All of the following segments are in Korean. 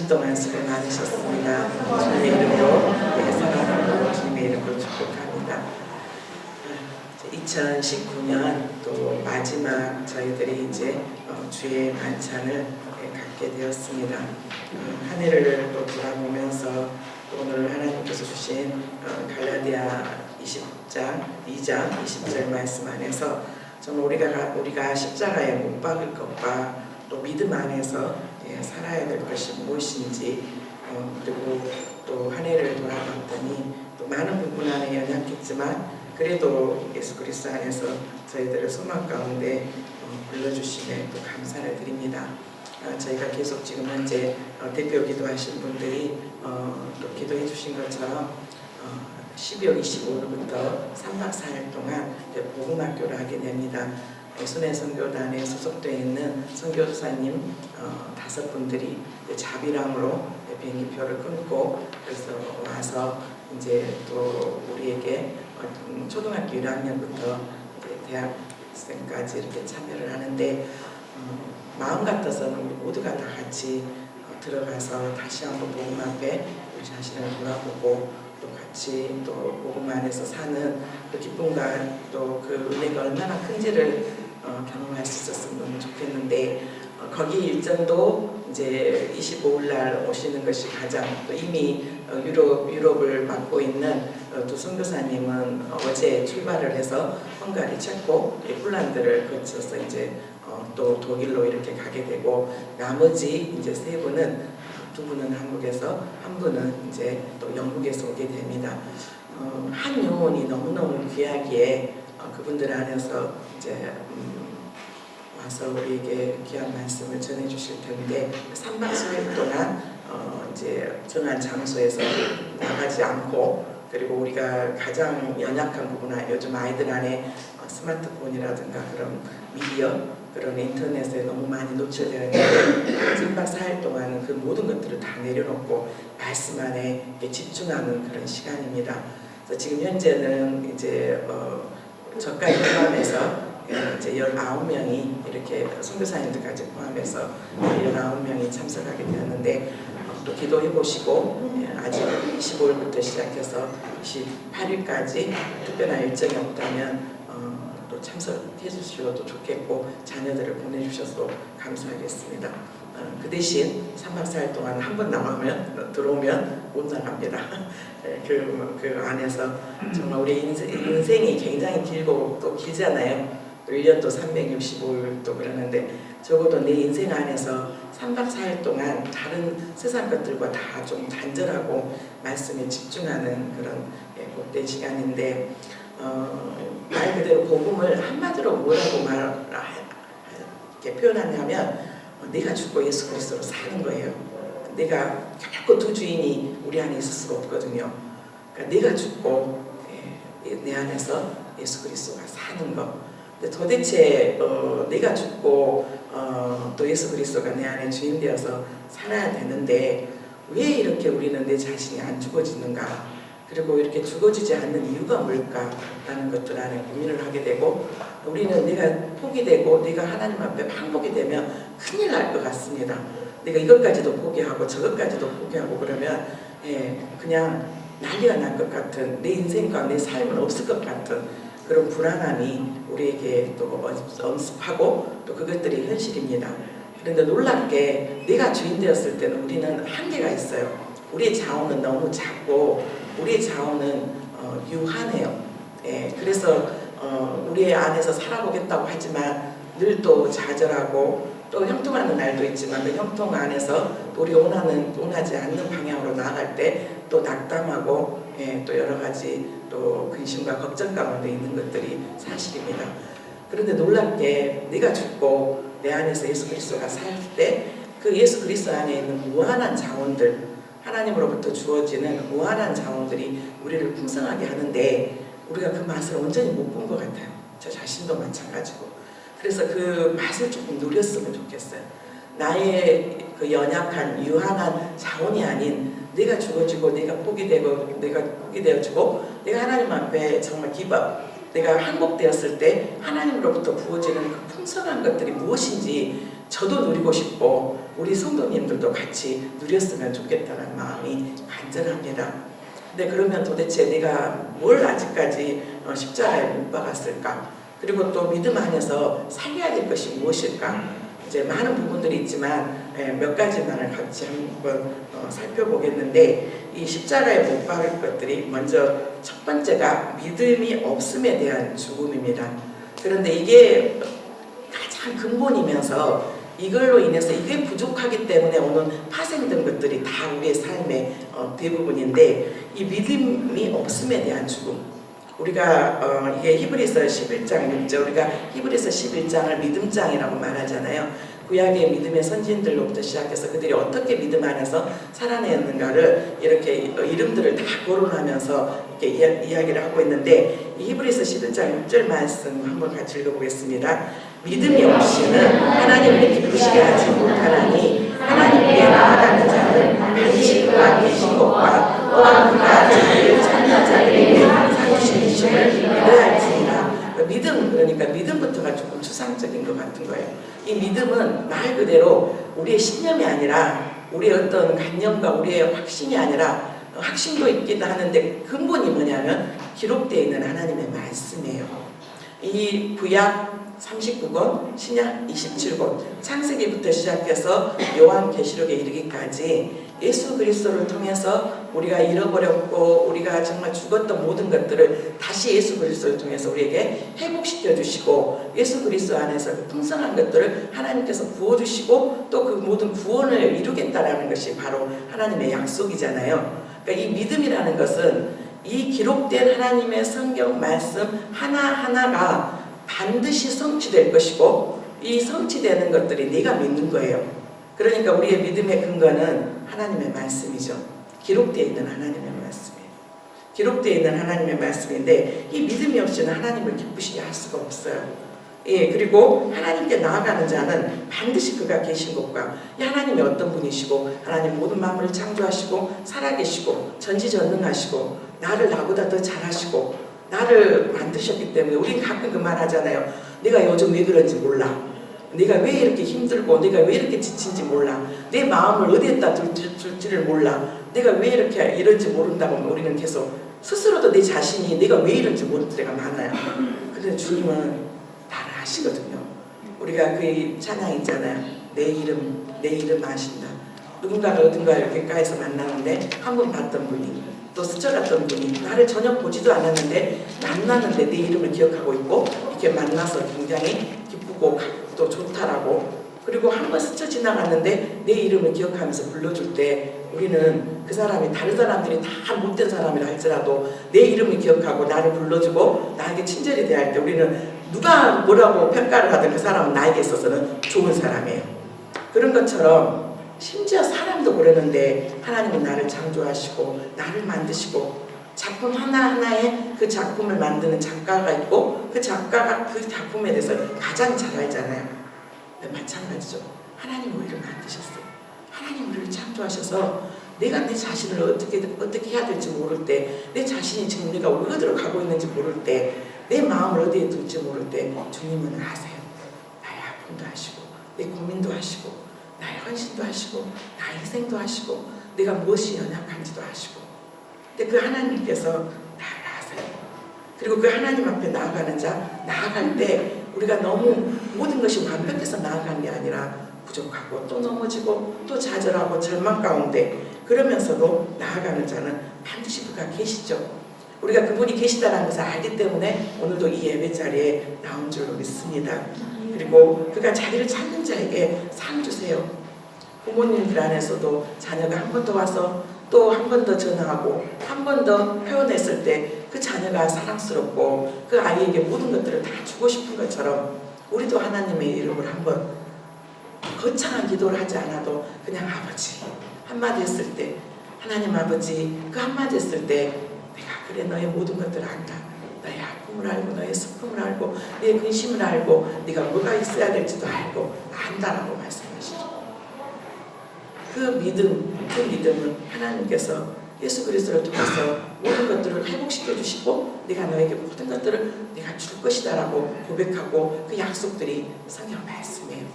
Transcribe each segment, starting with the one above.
주 동안 수고 많으셨습니다. 주님의 이름으로 사랑하고 주님의 이름으로 축복합니다. 2019년 또 마지막 저희들이 이제 주의 만찬을 갖게 되었습니다. 한 해를 또 돌아보면서 오늘 하나님께서 주신 갈라디아 20장 2장 20절 말씀 안에서 정말 우리가 십자가에 못 박을 것과 또 믿음 안에서 살아야 될 것이 무엇인지 그리고 또 한 해를 돌아봤더니 또 많은 부분 안에 연약했지만 그래도 예수 그리스도 안에서 저희들을 소망 가운데 불러주심에 또 감사를 드립니다. 저희가 계속 지금 현재 대표 기도하신 분들이 또 기도해 주신 것처럼 12월 25일부터 3박 4일 동안 복음학교를 하게 됩니다. 순회 선교단에 소속되어 있는 선교사님 5분들이 자비랑으로 비행기표를 끊고 그래서 와서 이제 또 우리에게 초등학교 1학년부터 대학생까지 이렇게 참여를 하는데 마음 같아서는 우리 모두가 다 같이 들어가서 다시 한번 복음 앞에 우리 자신을 돌아보고 또 같이 또 복음 안에서 사는 그 기쁨과 또 그 은혜가 얼마나 큰지를 경험할 수 있었으면 너무 좋겠는데 거기 일정도 이제 25일 날 오시는 것이 가장 또 이미 유럽을 맡고 있는 두 선교사님은 어제 출발을 해서 헝가리, 체코, 폴란드를 거쳐서 이제 또 독일로 이렇게 가게 되고 나머지 이제 3분은 2분은 한국에서 1분은 이제 또 영국에서 오게 됩니다. 한 영혼이 너무너무 귀하기에 그분들 안에서 이제 와서 우리에게 귀한 말씀을 전해 주실 텐데 3박 4일 동안 이제 정한 장소에서 나가지 않고 그리고 우리가 가장 연약한 부분은 요즘 아이들 안에 스마트폰이라든가 그런 미디어 그런 인터넷에 너무 많이 노출되어 있는데 3박 4일 동안 그 모든 것들을 다 내려놓고 말씀 안에 집중하는 그런 시간입니다. 그래서 지금 현재는 이제 저까지 포함해서 이제 19명이 이렇게 선교사님들까지 포함해서 19명이 참석하게 되었는데 또 기도해 보시고 아직 25일부터 시작해서 28일까지 특별한 일정이 없다면 또 참석해 주셔도 좋겠고 자녀들을 보내주셔서 감사하겠습니다. 그 대신 3박 4일 동안 한 번 들어오면 못 나갑니다. 그 안에서 정말 우리 인생이 굉장히 길고 또 길잖아요. 1년도 365일도 그러는데 적어도 내 인생 안에서 3박 4일 동안 다른 세상 것들과 다 좀 단절하고 말씀에 집중하는 그런 복된 시간인데 말 그대로 복음을 한마디로 뭐라고 이렇게 표현하냐면 내가 죽고 예수 그리스도로 사는 거예요. 내가 결코 두 주인이 우리 안에 있을 수가 없거든요. 그러니까 내가 죽고 내 안에서 예수 그리스도가 사는 거. 근데 도대체 내가 죽고 또 예수 그리스도가 내 안에 주인 되어서 살아야 되는데 왜 이렇게 우리는 내 자신이 안 죽어지는가? 그리고 이렇게 죽어지지 않는 이유가 뭘까라는 것들 안에 고민을 하게 되고 우리는 내가 포기되고 내가 하나님 앞에 항복이 되면 큰일 날 것 같습니다. 내가 이것까지도 포기하고 저것까지도 포기하고 그러면 그냥 난리가 날 것 같은 내 인생과 내 삶은 없을 것 같은 그런 불안함이 우리에게 또 엄습하고 또 그것들이 현실입니다. 그런데 놀랍게 내가 주인 되었을 때는 우리는 한계가 있어요. 우리의 자원은 너무 작고 우리의 자원은 유한해요. 그래서 우리 안에서 살아보겠다고 하지만 늘 또 좌절하고 또 형통하는 날도 있지만 그 형통 안에서 우리가 원하지 않는 방향으로 나아갈 때 또 낙담하고 또 여러 가지 또 근심과 걱정 가운데 있는 것들이 사실입니다. 그런데 놀랍게 내가 죽고 내 안에서 예수 그리스도가 살 때 그 예수 그리스도 안에 있는 무한한 자원들 하나님으로부터 주어지는 무한한 자원들이 우리를 풍성하게 하는데 우리가 그 맛을 온전히 못 본 것 같아요. 저 자신도 마찬가지고. 그래서 그 맛을 조금 누렸으면 좋겠어요. 나의 그 연약한 유한한 자원이 아닌 내가 죽어지고 내가 포기되어지고 내가 하나님 앞에 정말 기법 내가 항복되었을 때 하나님으로부터 부어지는 그 풍성한 것들이 무엇인지 저도 누리고 싶고 우리 성도님들도 같이 누렸으면 좋겠다는 마음이 간절합니다. 근데 그러면 도대체 내가 뭘 아직까지 십자가에 못 박았을까? 그리고 또 믿음 안에서 살려야 될 것이 무엇일까? 이제 많은 부분들이 있지만 몇 가지만을 같이 한번 살펴보겠는데, 이 십자가에 못 박을 것들이 먼저 첫 번째가 믿음이 없음에 대한 죽음입니다. 그런데 이게 가장 근본이면서 이걸로 인해서 이게 부족하기 때문에 오늘 파생된 것들이 다 우리의 삶의 대부분인데, 이 믿음이 없음에 대한 죽음. 우리가 이게 히브리서 11장 6절, 우리가 히브리서 11장을 믿음장이라고 말하잖아요. 구약의 믿음의 선진들로부터 시작해서 그들이 어떻게 믿음 안에서 살아내었는가를 이렇게 이름들을 다 거론하면서 이렇게 이야기를 하고 있는데, 이 히브리서 11장 6절 말씀 한번 같이 읽어보겠습니다. 믿음이 없이는 하나님을 기쁘시게 하지 못하나니 하나님께 나아가는 자는 반드시 그가 계신 것과 또한 그가 자기를 찾는 자들에게 사주시는 힘을 믿어야 할지니라. 믿음, 그러니까 믿음부터가 조금 추상적인 것 같은 거예요. 이 믿음은 말 그대로 우리의 신념이 아니라 우리의 어떤 관념과 우리의 확신이 아니라, 확신도 있기도 하는데 근본이 뭐냐면 기록되어 있는 하나님의 말씀이에요. 이 구약 39권, 신약 27권, 창세기부터 시작해서 요한계시록에 이르기까지 예수 그리스도를 통해서 우리가 잃어버렸고 우리가 정말 죽었던 모든 것들을 다시 예수 그리스도를 통해서 우리에게 회복시켜 주시고, 예수 그리스도 안에서 그 풍성한 것들을 하나님께서 부어주시고 또 그 모든 구원을 이루겠다라는 것이 바로 하나님의 약속이잖아요. 그러니까 이 믿음이라는 것은 이 기록된 하나님의 성경 말씀 하나하나가 반드시 성취될 것이고, 이 성취되는 것들이 네가 믿는 거예요. 그러니까 우리의 믿음의 근거는 하나님의 말씀이죠. 기록되어 있는 하나님의 말씀이에요. 기록되어 있는 하나님의 말씀인데, 이 믿음이 없이는 하나님을 기쁘시게 할 수가 없어요. 예, 그리고 하나님께 나아가는 자는 반드시 그가 계신 것과, 하나님이 어떤 분이시고, 하나님 모든 만물을 창조하시고 살아계시고 전지전능하시고 나를 나보다 더 잘하시고 나를 만드셨기 때문에, 우리 가끔 그 말 하잖아요. 내가 요즘 왜 그런지 몰라. 내가 왜 이렇게 힘들고 내가 왜 이렇게 지친지 몰라. 내 마음을 어디에다 둘지를 몰라. 내가 왜 이렇게 이런지 모른다고 우리는 계속 스스로도 내 자신이 내가 왜 이런지 모를 때가 많아요. 그런데 주님은 나를 아시거든요. 우리가 그 찬양 있잖아요. 내 이름 아신다. 누군가를 어딘가 이렇게 가에서 만나는데 한 번 봤던 분이, 또 스쳐갔던 분이 나를 전혀 보지도 않았는데 만났는데 내 이름을 기억하고 있고, 이렇게 만나서 굉장히 기쁘고 또 좋다라고, 그리고 한 번 스쳐 지나갔는데 내 이름을 기억하면서 불러줄 때, 우리는 그 사람이 다른 사람들이 다 못된 사람이라 할지라도 내 이름을 기억하고 나를 불러주고 나에게 친절히 대할 때, 우리는 누가 뭐라고 평가를 하든 그 사람은 나에게 있어서는 좋은 사람이에요. 그런 것처럼 심지어 사람도 그러는데 하나님은 나를 창조하시고 나를 만드시고, 작품 하나하나에 그 작품을 만드는 작가가 있고, 그 작가가 그 작품에 대해서 가장 잘 알잖아요. 마찬가지죠. 하나님 우리를 만드셨어요. 하나님 우리를 창조하셔서 내가 내 자신을 어떻게 해야 될지 모를 때, 내 자신이 지금 내가 어디로 가고 있는지 모를 때, 내 마음을 어디에 둘지 모를 때 주님은 아세요. 나의 아픔도 하시고 내 고민도 하시고 나의 헌신도 하시고 나의 희생도 하시고 내가 무엇이 연약한지도 하시고, 근데 그 하나님께서 나를 아세요. 그리고 그 하나님 앞에 나아가는 자, 나아갈 때 우리가 너무 모든 것이 완벽해서 나아가는 게 아니라 부족하고 또 넘어지고 또 좌절하고 절망 가운데, 그러면서도 나아가는 자는 반드시 그가 계시죠. 우리가 그분이 계시다는 것을 알기 때문에 오늘도 이 예배 자리에 나온 줄로 믿습니다. 그리고 그가 자기를 찾는 자에게 상 주세요. 부모님들 안에서도 자녀가 한 번 더 와서 또 한 번 더 전화하고 한 번 더 표현했을 때 그 자녀가 사랑스럽고 그 아이에게 모든 것들을 다 주고 싶은 것처럼, 우리도 하나님의 이름을 한번 거창한 기도를 하지 않아도 그냥 아버지 한마디 했을 때, 하나님 아버지 그 한마디 했을 때, 내가 그래 너의 모든 것들을 안다. 너의 아픔을 알고 너의 슬픔을 알고 너의 근심을 알고 네가 뭐가 있어야 될지도 알고 안다라고 말씀하시죠. 그 믿음은 하나님께서 예수 그리스도를 통해서 모든 것들을 회복시켜 주시고 내가 너에게 모든 것들을 내가 줄 것이다 라고 고백하고, 그 약속들이 성경 말씀이에요.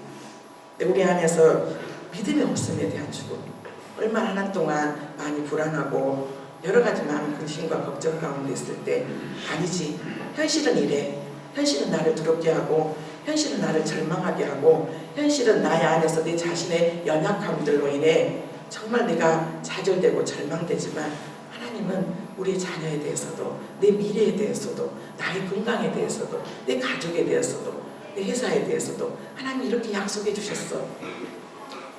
근데 우리 안에서 믿음이 없음에 대한 죽음, 얼마나 하나 동안 많이 불안하고 여러 가지 마음 근심과 걱정 가운데 있을 때 아니지, 현실은 이래, 현실은 나를 두렵게 하고 현실은 나를 절망하게 하고 현실은 나의 안에서 내 자신의 연약함들로 인해 정말 내가 좌절되고 절망되지만 하나님은 우리의 자녀에 대해서도 내 미래에 대해서도 나의 건강에 대해서도 내 가족에 대해서도 내 회사에 대해서도 하나님 이렇게 약속해 주셨어.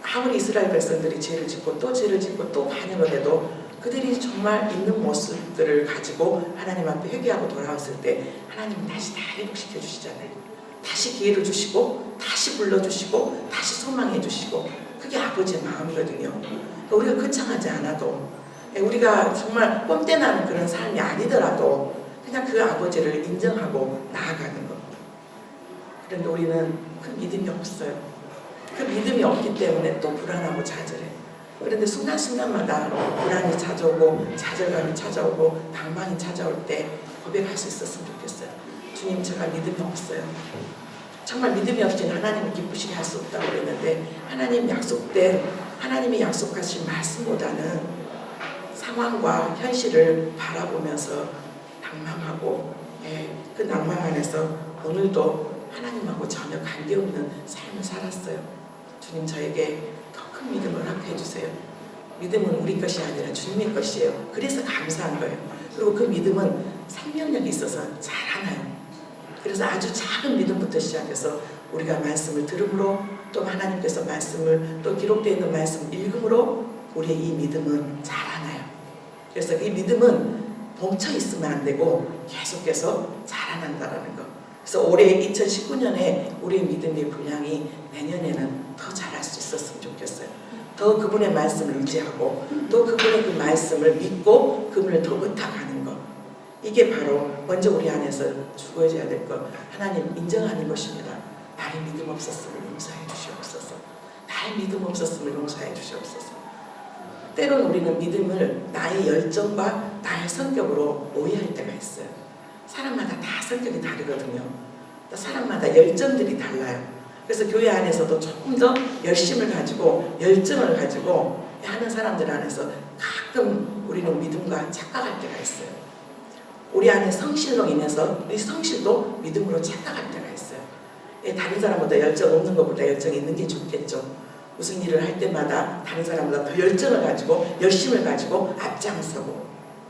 아무리 이스라엘 백성들이 죄를 짓고 또 죄를 짓고 또 반역을 해도 그들이 정말 있는 모습들을 가지고 하나님 앞에 회개하고 돌아왔을 때 하나님은 다시 다 회복시켜 주시잖아요. 다시 기회를 주시고 다시 불러주시고 다시 소망해 주시고 그게 아버지의 마음이거든요. 우리가 거창하지 않아도 우리가 정말 뽐때 나는 그런 삶이 아니더라도 그냥 그 아버지를 인정하고 나아가는 것. 그런데 우리는 그 믿음이 없어요. 그 믿음이 없기 때문에 또 불안하고 좌절해. 그런데 순간순간마다 불안이 찾아오고 좌절감이 찾아오고 방망이 찾아올 때 고백할 수 있었으면 좋겠어요. 주님, 제가 믿음이 없어요. 정말 믿음이 없이는 하나님을 기쁘시게 할 수 없다고 그랬는데 하나님이 약속하신 말씀보다는 상황과 현실을 바라보면서 낭망하고 그 낭망 안에서 오늘도 하나님하고 전혀 관계없는 삶을 살았어요. 주님, 저에게 더 큰 믿음을 허락해 주세요. 믿음은 우리 것이 아니라 주님의 것이에요. 그래서 감사한 거예요. 그리고 그 믿음은 생명력이 있어서 자라나요. 그래서 아주 작은 믿음부터 시작해서 우리가 말씀을 들음으로 또 하나님께서 말씀을 또 기록되어 있는 말씀 읽음으로 우리의 이 믿음은 자라나요. 그래서 이 믿음은 멈춰 있으면 안 되고 계속해서 자라난다라는 거. 그래서 올해 2019년에 우리의 믿음의 분량이 내년에는 더 자랄 수 있었으면 좋겠어요. 더 그분의 말씀을 의지하고 또 그분의 그 말씀을 믿고 그분을 더 의탁하는 것. 이게 바로 먼저 우리 안에서 죽어져야 될 것. 하나님 인정하는 것입니다. 나의 믿음 없었음을 용서해 주시옵소서. 나의 믿음 없었음을 용서해 주시옵소서. 때론 우리는 믿음을 나의 열정과 나의 성격으로 오해할 때가 있어요. 사람마다 다 성격이 다르거든요. 사람마다 열정들이 달라요. 그래서 교회 안에서도 조금 더 열심을 가지고 열정을 가지고 하는 사람들 안에서 가끔 우리는 믿음과 착각할 때가 있어요. 우리 안에 성실로 인해서 이 성실도 믿음으로 착각할 때가 있어요. 다른 사람보다 열정 없는 것보다 열정이 있는 게 좋겠죠. 무슨 일을 할 때마다 다른 사람보다 더 열정을 가지고 열심을 가지고 앞장서고,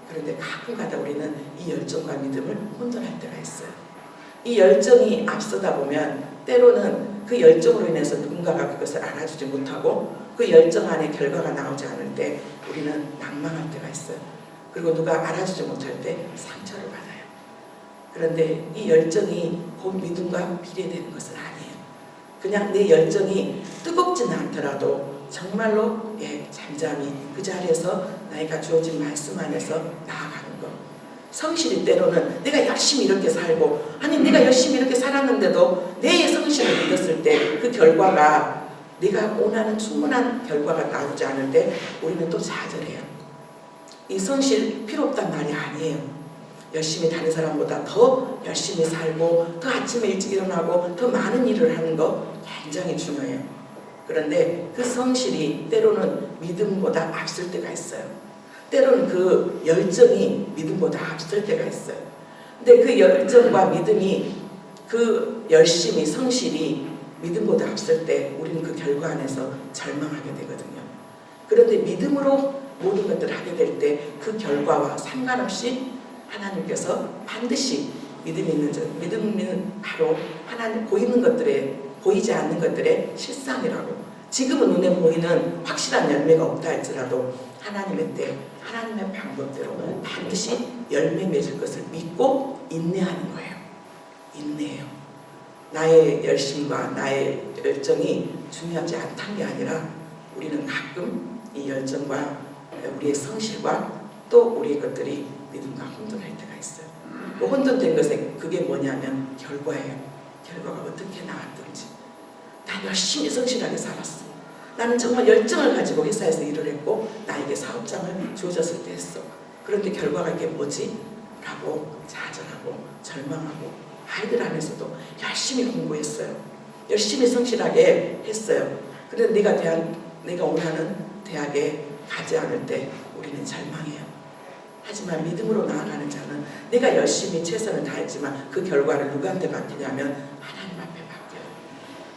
그런데 가끔가다 우리는 이 열정과 믿음을 혼돈할 때가 있어요. 이 열정이 앞서다 보면 때로는 그 열정으로 인해서 누군가가 그것을 알아주지 못하고 그 열정 안에 결과가 나오지 않을 때 우리는 낭망할 때가 있어요. 그리고 누가 알아주지 못할 때 상처를 받아요. 그런데 이 열정이 곧 믿음과 비례되는 것은 아니에요. 그냥 내 열정이 뜨겁지는 않더라도 정말로 잠잠히 그 자리에서 나이가 주어진 말씀 안에서 나아가는 것. 성실이 때로는 내가 열심히 이렇게 살고, 아니 내가 열심히 이렇게 살았는데도 내 성실을 믿었을 때 그 결과가 내가 원하는 충분한 결과가 나오지 않을 때 우리는 또 좌절해요. 이 성실 필요 없단 말이 아니에요. 열심히 다른 사람보다 더 열심히 살고 더 아침에 일찍 일어나고 더 많은 일을 하는 거 굉장히 중요해요. 그런데 그 성실이 때로는 믿음보다 앞설 때가 있어요. 때로는 그 열정이 믿음보다 앞설 때가 있어요. 근데 그 열정과 믿음이, 그 열심히 성실이 믿음보다 앞설 때 우리는 그 결과 안에서 절망하게 되거든요. 그런데 믿음으로 모든 것들을 하게 될 때 그 결과와 상관없이 하나님께서 반드시 믿음은 바로 하나님 보이는 것들에, 보이지 않는 것들의 실상이라고. 지금은 눈에 보이는 확실한 열매가 없다 할지라도 하나님의 때, 하나님의 방법대로 반드시 열매 맺을 것을 믿고 인내하는 거예요. 인내해요. 나의 열심과 나의 열정이 중요하지 않다는 게 아니라 우리는 가끔 이 열정과 우리의 성실과 또 우리의 것들이 믿음과 혼돈할 때가 있어요. 그 혼돈된 것에 그게 뭐냐면 결과예요. 결과가 어떻게 나왔든지. 난 열심히 성실하게 살았어. 나는 정말 열정을 가지고 회사에서 일을 했고 나에게 사업장을 주어졌을 때 했어. 그런데 결과가 이게 뭐지? 라고 좌절하고 절망하고, 아이들 안에서도 열심히 공부했어요. 열심히 성실하게 했어요. 그런데 내가 원하는 대학에 가지 않을 때 우리는 절망해요. 하지만 믿음으로 나아가는 자는 내가 열심히 최선을 다했지만 그 결과를 누구한테 맡기냐면 하나님 앞에 맡겨요.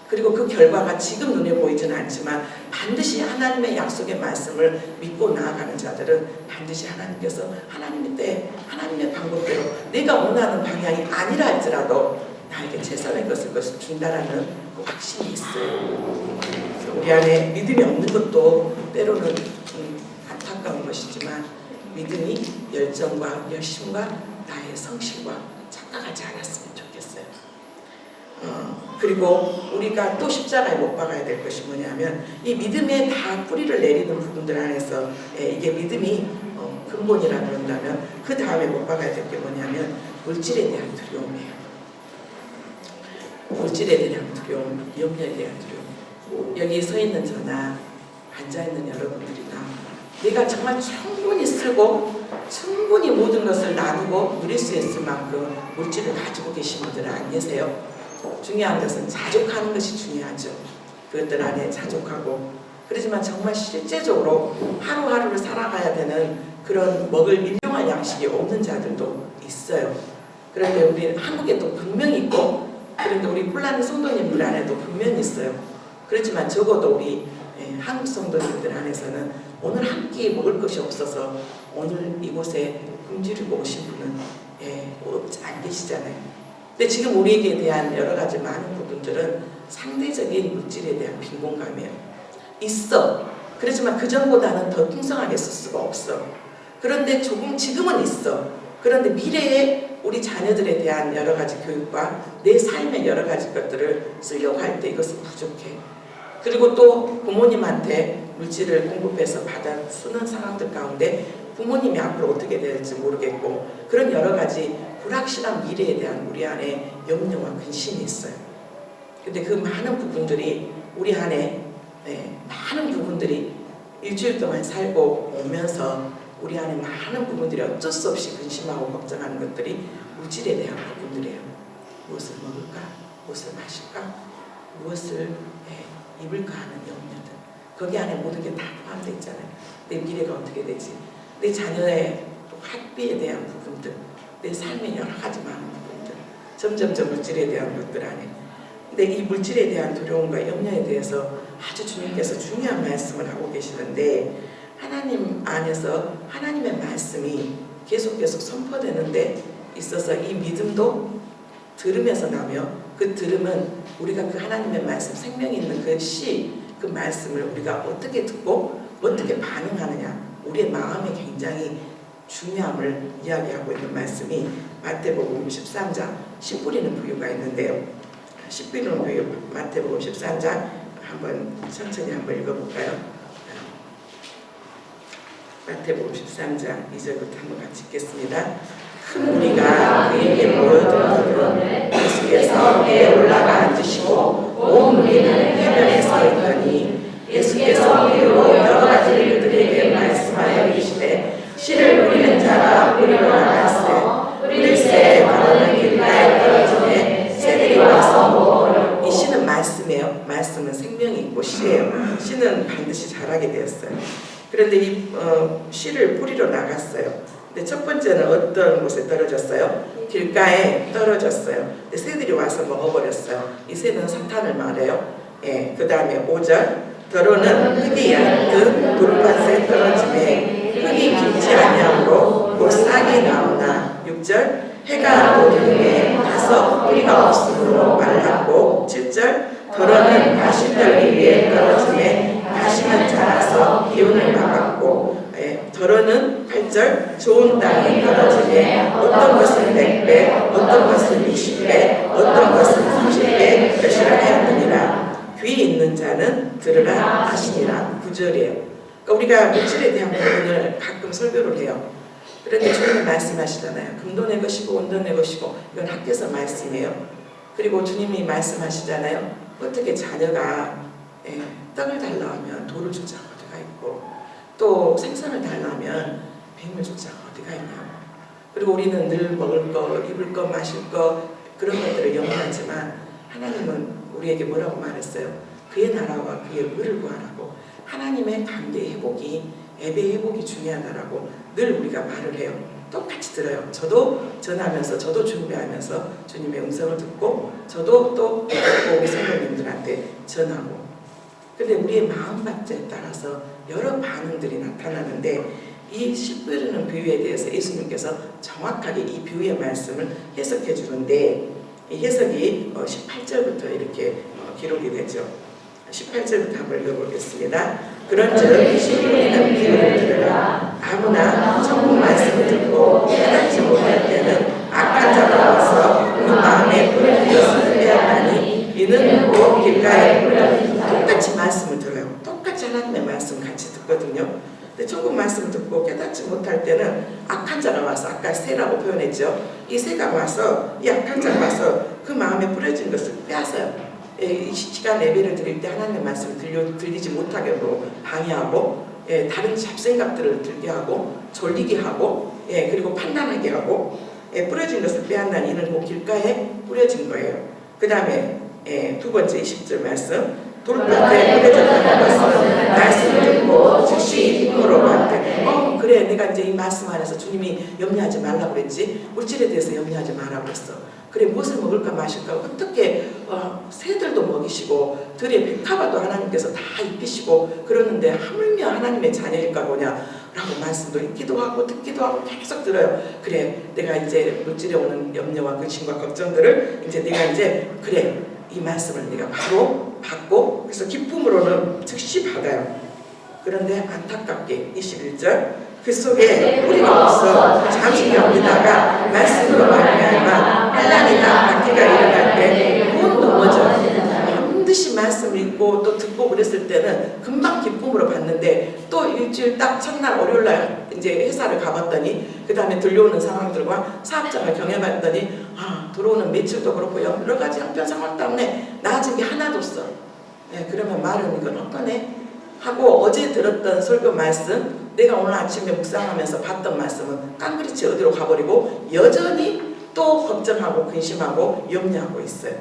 그리고 그 결과가 지금 눈에 보이지는 않지만 반드시 하나님의 약속의 말씀을 믿고 나아가는 자들은 반드시 하나님께서 하나님의 때 하나님의 방법대로 내가 원하는 방향이 아니라 할지라도 나에게 최선의 것을 준다라는 그 확신이 있어요. 그래서 우리 안에 믿음이 없는 것도 때로는 안타까운 것이지만 믿음이 열정과 열심과 나의 성실과 착각하지 않았으면 좋겠어요. 그리고 우리가 또 십자가에 못 박아야 될 것이 뭐냐면 이 믿음에 다 뿌리를 내리는 부분들 안에서 이게 믿음이 근본이라 그런다면 그 다음에 못 박아야 될 게 뭐냐면 물질에 대한 두려움이에요. 물질에 대한 두려움, 염려에 대한 두려움. 여기 서 있는 저나 앉아있는 여러분들이나 내가 정말 충분히 쓰고 충분히 모든 것을 나누고 누릴 수 있을 만큼 물질을 가지고 계신 분들은 안 계세요. 중요한 것은 자족하는 것이 중요하죠. 그것들 안에 자족하고 그렇지만 정말 실제적으로 하루하루를 살아가야 되는 그런 먹을 일용할 양식이 없는 자들도 있어요. 그런데 우리 한국에 또 분명히 있고 그런데 우리 폴란드 성도님들 안에도 분명히 있어요. 그렇지만 적어도 우리 한국 성도님들 안에서는 오늘 한 끼 먹을 것이 없어서 오늘 이곳에 굶주리고 오신 분은 없지 안 계시잖아요. 근데 지금 우리에게 대한 여러 가지 많은 부분들은 상대적인 물질에 대한 빈곤감이에요. 있어. 그렇지만 그 전보다는 더 풍성하게 쓸 수가 없어. 그런데 조금 지금은 있어. 그런데 미래에 우리 자녀들에 대한 여러 가지 교육과 내 삶의 여러 가지 것들을 쓰려고 할 때 이것은 부족해. 그리고 또 부모님한테 물질을 공급해서 받아 쓰는 상황들 가운데 부모님이 앞으로 어떻게 될지 모르겠고 그런 여러 가지 불확실한 미래에 대한 우리 안에 염려와 근심이 있어요. 근데 그 많은 부분들이 우리 안에 많은 부분들이 일주일 동안 살고 오면서 우리 안에 많은 부분들이 어쩔 수 없이 근심하고 걱정하는 것들이 물질에 대한 부분들이에요. 무엇을 먹을까? 무엇을 마실까? 무엇을 입을까 하는 염려들. 거기 안에 모든 게 다 포함되어 있잖아요. 내 미래가 어떻게 되지? 내 자녀의 학비에 대한 부분들, 내 삶의 여러 가지 많은 부분들, 점점 물질에 대한 것들 안에. 근데 이 물질에 대한 두려움과 염려에 대해서 아주 주님께서 중요한 말씀을 하고 계시는데 하나님 안에서 하나님의 말씀이 계속 선포되는 데 있어서 이 믿음도 들으면서 나며 그 들음은 우리가 그 하나님의 말씀, 생명이 있는 그 말씀을 우리가 어떻게 듣고 어떻게 반응하느냐, 우리의 마음에 굉장히 중요함을 이야기하고 있는 말씀이 마태복음 13장 씨 뿌리는 부유가 있는데요. 씨 뿌리는 부유, 마태복음 13장 한번 천천히 한번 읽어볼까요? 마태복음 13장 2절부터 한번 같이 읽겠습니다. 큰 무리가 그에게 모여들거든 예수께서 배에 올라가 앉으시고 온 무리는 해변에 서 있더니 예수께서 비유로 여러 가지를 그들에게 말씀하여 이르시되 씨를 뿌리는 자가 뿌리러 나갔으되 뿌릴새 바로는 길가에 떨어지매 새들이 와서 먹어버려. 이 씨는 말씀이에요. 말씀은 생명이 있고 씨예요. 씨는 반드시 자라게 되었어요. 그런데 이 씨를 뿌리러 나갔어요. 근데 첫 번째는 어떤 곳에 떨어졌어요? 길가에 떨어졌어요. 근데 새들이 와서 먹어버렸어요. 이 새는 사탄을 말해요. 그 다음에 5절 더러는 흙이 얇듯 돌밭에 떨어지매 흙이 깊지 아니하므로 곧 싹이 나오나 6절 해가 돋음에 다소 뿌리가 없으므로 말랐고 7절 더러는 가시떨기 위에 떨어지매 가시는 자라서 기운을 막았고 더러는 8절 좋은 땅에 떨어지매 어떤 것은 100배 어떤 것은 20배 어떤 것은 30배 결실하였느니라. 귀 있는 자는 들으라 하시니라. 9절이에요. 그러니까 우리가 물질에 대한 부분을 가끔 설교를 해요. 그런데 주님이 말씀하시잖아요. 금도 내 것이고 은도 내 것이고 이건 학교에서 말씀이에요. 그리고 주님이 말씀하시잖아요. 어떻게 자녀가 떡을 달라 하면 돌을 주자고 어디가 있고 또 생선을 달라 하면 뱀을 주자고 어디가 있냐고. 그리고 우리는 늘 먹을 거, 입을 거, 마실 거 그런 것들을 염려하지만 하나님은 우리에게 뭐라고 말했어요? 그의 나라와 그의 의를 구하라고. 하나님의 관계 회복이, 예배 회복이 중요하다라고 늘 우리가 말을 해요. 똑같이 들어요. 저도 전하면서, 저도 준비하면서 주님의 음성을 듣고, 저도 또 우리 성도님들한테 전하고. 근데 우리의 마음밭에 따라서 여러 반응들이 나타나는데, 이 씨 뿌리는 비유에 대해서 예수님께서 정확하게 이 비유의 말씀을 해석해 주는데, 이 해석이 18절부터 이렇게 기록이 되죠. 18절부터 한번 읽어보겠습니다. 그런즉 씨 뿌리는 비유를 들으라. 아무나 천국 말씀을 듣고 깨닫지 못할 때는 악한 자가 와서 그 마음에 뿌린 것을 빼앗나니 이는 곧 길가에 뿌려진 똑같이 말씀을 들어요. 똑같이 하나님의 말씀 같이 듣거든요. 근데 천국 말씀 듣고 깨닫지 못할 때는 악한 자가 와서, 아까 새라고 표현했죠. 이 새가 와서, 이 악한 자가 와서 그 마음에 뿌려진 것을 빼앗아요. 이 시간 예배를 드릴 때 하나님의 말씀을 들리지 못하게 하고 방해하고, 다른 잡생각들을 들게 하고 졸리게 하고, 그리고 판단하게 하고, 뿌려진 것을 빼앗나니 이는 그 길가에 뿌려진 거예요. 그 다음에 두 번째 20절 말씀. 돌밭에 뿌려졌다는 것은 말씀을 듣고 즉시 기쁨으로 받되, 그래, 내가 이제 이 말씀 안에서 주님이 염려하지 말라고 그랬지, 물질에 대해서 염려하지 말라고 그랬어. 그래, 무엇을 먹을까 마실까, 어떻게 새들도 먹이시고 들의 백합화도 하나님께서 다 입히시고 그러는데 하물며 하나님의 자녀일까 보냐 라고 말씀도 읽기도 하고 듣기도 하고 계속 들어요. 그래, 내가 이제 물질에 오는 염려와 근심과 걱정들을 이제 내가 이제, 그래, 이 말씀을 내가 바로 받고, 그래서 기쁨으로는 즉시 받아요. 그런데 안타깝게 21절, 그 속에 뿌리가 없어 잠시 견디다가 말씀으로 말미암아 환난이나 박해가 일어날 때 곧 넘어져. 반드시 말씀 읽고 또 듣고 그랬을 때는 금방 기쁨으로 받는데, 또 일주일 딱 첫날 월요일날 이제 회사를 가봤더니, 그 다음에 들려오는 상황들과 사업장을 경험했더니, 들어오는 매출도 그렇고 여러 가지 형편 상황 때문에 나아진 게 하나도 없어. 그러면 말은 이건 어떠네? 하고 어제 들었던 설교 말씀, 내가 오늘 아침에 묵상하면서 봤던 말씀은 깡그리치 어디로 가버리고 여전히 또 걱정하고 근심하고 염려하고 있어요.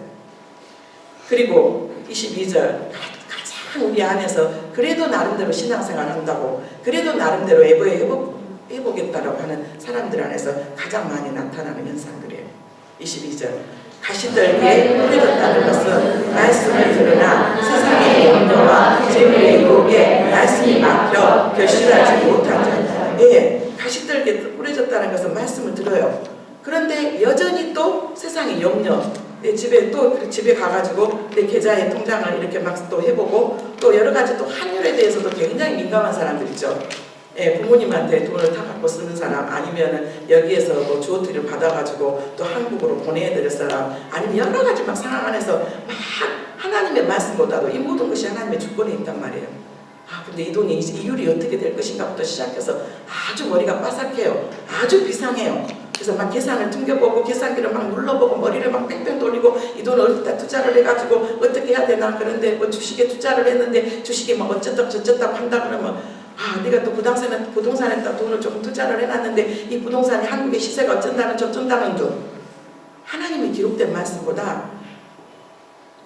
그리고 22절, 가장 우리 안에서 그래도 나름대로 신앙생활 한다고, 그래도 나름대로 해보겠다라고 하는 사람들 안에서 가장 많이 나타나는 현상들이에요. 22절, 가시떨기에 뿌려졌다는 것은 말씀을 들으나 세상의 염려와 재물의 유혹에 말씀이 막혀 결실하지 못한 자. 가시떨기에 뿌려졌다는 것은 말씀을 들어요. 그런데 여전히 또 세상의 염려, 집에 가가지고 내 계좌의 통장을 이렇게 막 또 해보고, 또 여러 가지 또 환율에 대해서도 굉장히 민감한 사람들 있죠. 부모님한테 돈을 다 갖고 쓰는 사람, 아니면은 여기에서 뭐 주어트리를 받아가지고 또 한국으로 보내야 될 사람, 아니면 여러 가지 막 상황 안에서 막 하나님의 말씀보다도 이 모든 것이 하나님의 주권에 있단 말이에요. 근데 이 돈이 이율이 어떻게 될 것인가부터 시작해서 아주 머리가 빠삭해요. 아주 비상해요. 그래서 막 계산을 튕겨보고 계산기를 막 눌러보고 머리를 막 뺑뺑 돌리고, 이 돈을 어디다 투자를 해가지고 어떻게 해야 되나. 그런데 뭐 주식에 투자를 했는데 주식이 막 어쩌다 저쩌다 한다 그러면, 내가 또 부동산에다 돈을 조금 투자를 해놨는데 이 부동산이 한국의 시세가 어쩐다는 저쩐다는 둥. 하나님의 기록된 말씀보다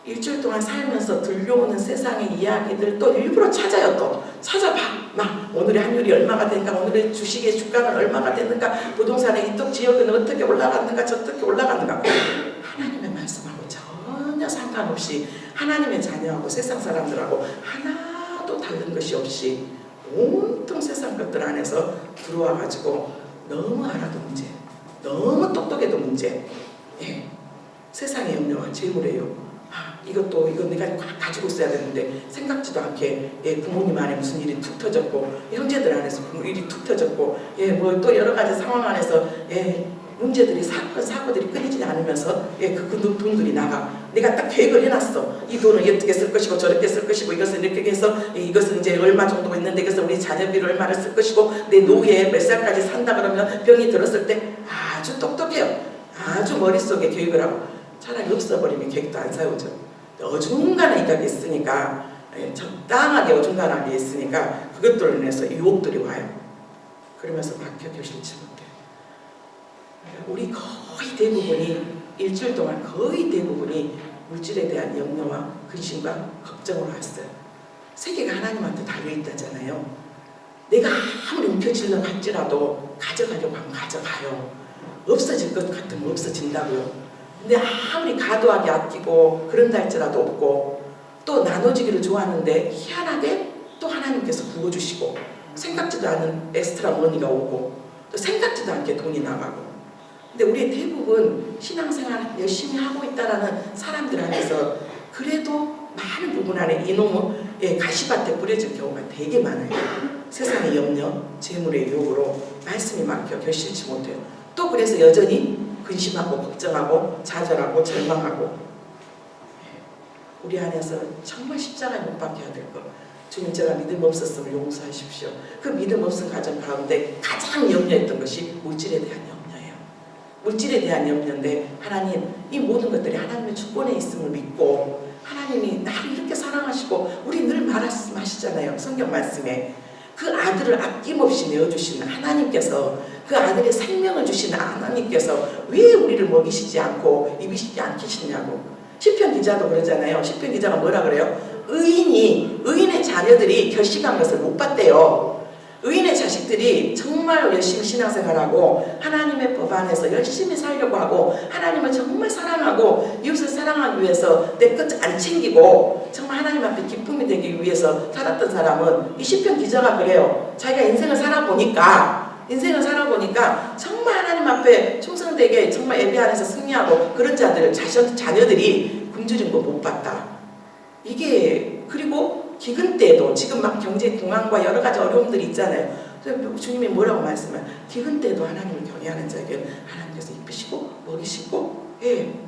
일주일 동안 살면서 들려오는 세상의 이야기들 또 일부러 찾아요. 또 찾아봐. 막 오늘의 환율이 얼마가 되는가, 오늘의 주식의 주가는 얼마가 되는가, 부동산의 이쪽 지역은 어떻게 올라갔는가, 저떻게 올라갔는가. 하나님의 말씀하고 전혀 상관없이 하나님의 자녀하고 세상 사람들하고 하나도 다른 것이 없이 온통 세상 것들 안에서 들어와가지고 너무 알아도 문제, 너무 똑똑해도 문제, 세상의 염려와 재물이에요. 이거 내가 가지고 있어야 되는데 생각지도 않게 부모님 안에 무슨 일이 툭 터졌고, 형제들 안에서 일이 툭 터졌고, 뭐 또 여러 가지 상황 안에서 문제들이 사고들이 끊이지 않으면서 그 돈들이 나가. 내가 딱 계획을 해놨어. 이 돈을 어떻게 쓸 것이고 저렇게 쓸 것이고, 이것을 이렇게 해서 이것은 이제 얼마 정도 있는데 이것은 우리 자녀비를 얼마를 쓸 것이고, 내 노후에 몇 살까지 산다 그러면 병이 들었을 때 아주 똑똑해요. 아주 머릿속에 계획을 하고. 차라리 없어버리면 계획도 안 세우죠. 어중간한 이각이 있으니까, 적당하게 어중간하게 있으니까 그것들로 인해서 유혹들이 와요. 그러면서 박혀 결실치 못해요. 우리 거의 대부분이 일주일 동안 거의 대부분이 물질에 대한 염려와 근심과 걱정으로 왔어요. 세계가 하나님한테 달려있다잖아요. 내가 아무리 움켜쥐려 할지라도 가져가려고 하면 가져가요. 없어질 것 같으면 없어진다고요. 근데 아무리 과도하게 아끼고 그런다 할지라도 없고, 또 나눠주기를 좋아하는데 희한하게 또 하나님께서 부어주시고, 생각지도 않은 엑스트라 머니가 오고, 또 생각지도 않게 돈이 나가고. 근데 우리 대부분 신앙생활 열심히 하고 있다라는 사람들 안에서 그래도 많은 부분 안에 이놈의 가시밭에 뿌려질 경우가 되게 많아요. 세상의 염려, 재물의 유혹으로 말씀이 막혀 결실치 못해요. 또 그래서 여전히 근심하고 걱정하고 좌절하고 절망하고. 우리 안에서 정말 십자가에 못 박혀야 될 것. 주님, 제가 믿음 없었음을 용서하십시오. 그 믿음 없은 가정 가운데 가장 염려했던 것이 물질에 대한 염려예요. 물질에 대한 염려인데, 하나님, 이 모든 것들이 하나님의 주권에 있음을 믿고, 하나님이 나를 이렇게 사랑하시고, 우리 늘 말씀하시잖아요. 성경 말씀에 그 아들을 아낌없이 내어주시는 하나님께서, 그 아들의 생명을 주시는 하나님께서 왜 우리를 먹이시지 않고 입이시지 않으시냐고. 시편 기자도 그러잖아요. 시편 기자가 뭐라 그래요? 의인의 자녀들이 결식한 것을 못 봤대요. 의인의 자식들이 정말 열심히 신앙생활하고 하나님의 법 안에서 열심히 살려고 하고, 하나님을 정말 사랑하고 이웃을 사랑하기 위해서 내 것 안 챙기고 정말 하나님 앞에 기쁨이 되기 위해서 살았던 사람은, 이 시편 기자가 그래요. 자기가 인생을 살아보니까 정말 하나님 앞에 충성되게 정말 예배 안에서 승리하고 그런 자녀들이 굶주린 거 못 봤다. 이게, 그리고 기근 때도 지금 막 경제 공황과 여러 가지 어려움들이 있잖아요. 주님이 뭐라고 말씀하면, 기근 때도 하나님을 경외하는 자에게 하나님께서 입히시고 먹이시고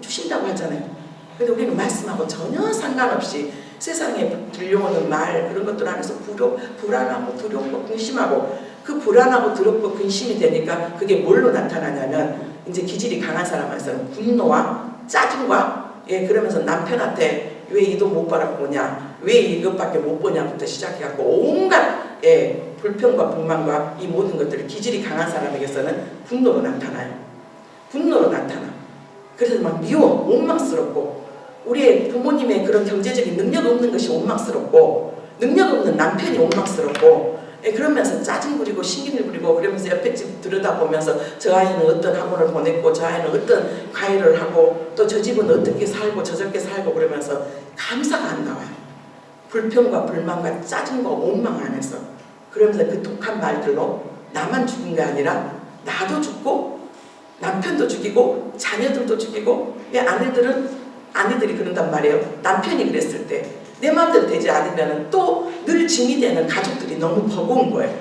주신다고 하잖아요. 근데 우리는 말씀하고 전혀 상관없이 세상에 들려오는 말, 그런 것들 안에서 불안하고 두렵고 근심하고, 그 불안하고 두렵고 근심이 되니까 그게 뭘로 나타나냐면, 이제 기질이 강한 사람한테는 분노와 짜증과, 그러면서 남편한테 왜 이 돈 못 벌었냐, 왜 이것밖에 못 보냐부터 시작해갖고 온갖 불평과 불만과 이 모든 것들이 기질이 강한 사람에게서는 분노로 나타나요. 분노로 나타나. 그래서 막 미워, 원망스럽고, 우리의 부모님의 그런 경제적인 능력 없는 것이 원망스럽고, 능력 없는 남편이 원망스럽고, 그러면서 짜증 부리고 신경을 부리고, 그러면서 옆에 집 들여다보면서 저 아이는 어떤 학원을 보냈고, 저 아이는 어떤 과외를 하고, 또 저 집은 어떻게 살고 저렇게 살고, 그러면서 감사가 안 나와요. 불평과 불만과 짜증과 원망 안에서. 그러면서 그 독한 말들로 나만 죽은 게 아니라 나도 죽고 남편도 죽이고 자녀들도 죽이고, 아내들이 그런단 말이에요. 남편이 그랬을 때 내 마음대로 되지 않으면 또 늘 짐이 되는 가족들이 너무 버거운 거예요.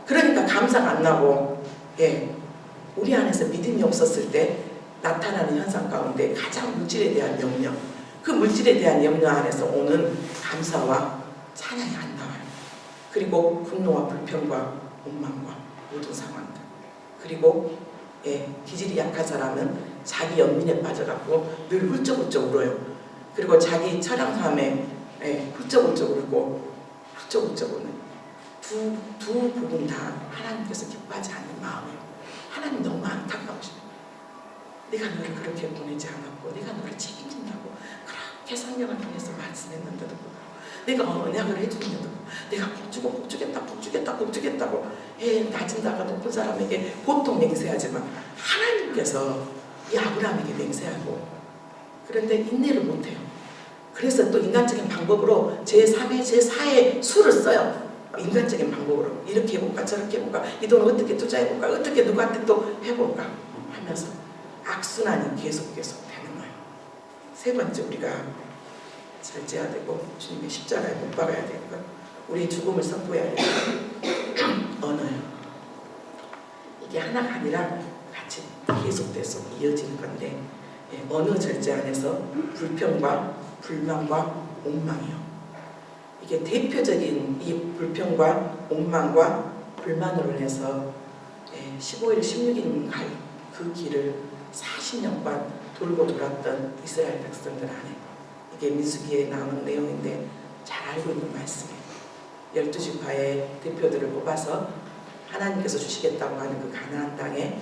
그러니까 감사가 안 나고, 우리 안에서 믿음이 없었을 때 나타나는 현상 가운데 가장 물질에 대한 염려, 그 물질에 대한 염려 안에서 오는 감사와 찬양이 안 나와요. 그리고 분노와 불평과 원망과 모든 상황들. 그리고 기질이 약한 사람은 자기 연민에 빠져갖고 늘 훌쩍훌쩍 울어요. 그리고 자기 처량함에 훌쩍훌쩍 울고 훌쩍훌쩍 우는 두 부분 다 하나님께서 기뻐하지 않는 마음이에요. 하나님 너무 안타까우시네. 내가 너를 그렇게 보내지 않았고, 내가 너를 책임진다고 그렇게 성경을 통해서 말씀했는데도 불구하고, 내가 언약을 해주는데도 내가 복 주겠다고 낮은 자가 높은 사람에게 보통 맹세하지만 하나님께서 이 아브라함에게 맹세하고, 그런데 인내를 못해요. 그래서 또 인간적인 방법으로 제3의 제4의 수를 써요. 인간적인 방법으로 이렇게 해볼까 저렇게 해볼까, 이 돈을 어떻게 투자해볼까, 어떻게 누구한테 또 해볼까 하면서 악순환이 계속 되는 거예요. 세 번째, 우리가 절제해야 되고 주님의 십자가에 못 박아야 되는 것, 우리의 죽음을 선포해야 되는 것, 언어예요. 이게 하나가 아니라 같이 계속돼서 이어지는 건데, 언어 절제 안에서 불평과 불만과 원망이요. 이게 대표적인 이 불평과 원망과 불만으로 인해서 15일, 16일 갈 그 길을 40년간 돌고 돌았던 이스라엘 백성들 안에, 이게 민수기에 나오는 내용인데 잘 알고 있는 말씀이에요. 12지파의 대표들을 뽑아서 하나님께서 주시겠다고 하는 그 가나안 땅에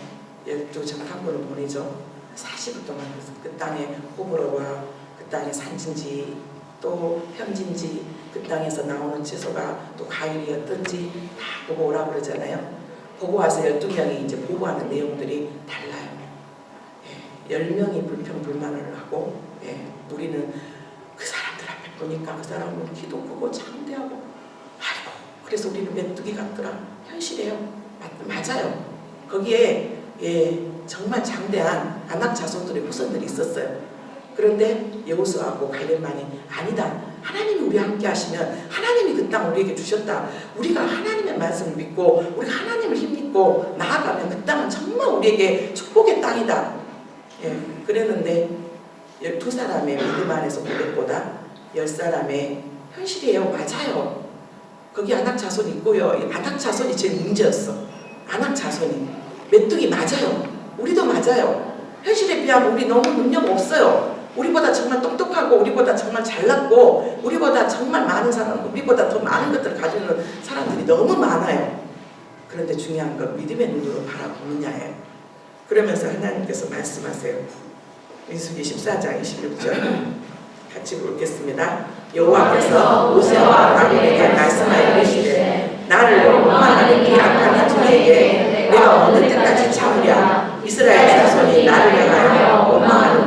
12 정탐꾼을 보내죠. 40일 동안 그 땅에 호불호와 그 땅의 산지인지 또 평지인지 그 땅에서 나오는 채소가 또 과일이 어떤지 다 보고 오라고 그러잖아요. 보고 와서 12명이 이제 보고하는 내용들이 달라요. 10명이 불평불만을 하고 우리는 그 사람들 앞에 보니까 그 사람은 키도 크고 장대하고 아이고 그래서 우리는 메뚜기 같더라. 현실이에요. 맞아요. 거기에 정말 장대한 아낙 자손들의 후손들이 있었어요. 그런데 여호수아하고 갈렙만이 아니다. 하나님이 우리와 함께 하시면 하나님이 그 땅 우리에게 주셨다. 우리가 하나님의 말씀을 믿고 우리가 하나님을 힘입고 나아가면 그 땅은 정말 우리에게 축복의 땅이다. 그랬는데 12사람의 믿음 안에서 고백보다 10사람의 현실이에요. 맞아요. 거기 아낙 자손이 있고요. 아낙 자손이 제일 문제였어. 아낙 자손이. 메뚜기 맞아요. 우리도 맞아요. 현실에 비하면 우리 너무 능력 없어요. 우리보다 정말 똑똑하고 우리보다 정말 잘났고 우리보다 정말 많은 사람, 우리보다 더 많은 것들을 가지는 사람들이 너무 많아요. 그런데 중요한 건 믿음의 눈으로 바라보느냐예요. 그러면서 하나님께서 말씀하세요. 민수기 14장 26절 같이 읽겠습니다. 여호와께서 모세와 아론에게 말씀하여 이르시되 나를 원망하는 이 악한 자에게 내가 어느 때까지 참으랴. 이스라엘 자손이 나를 향하여 원망하는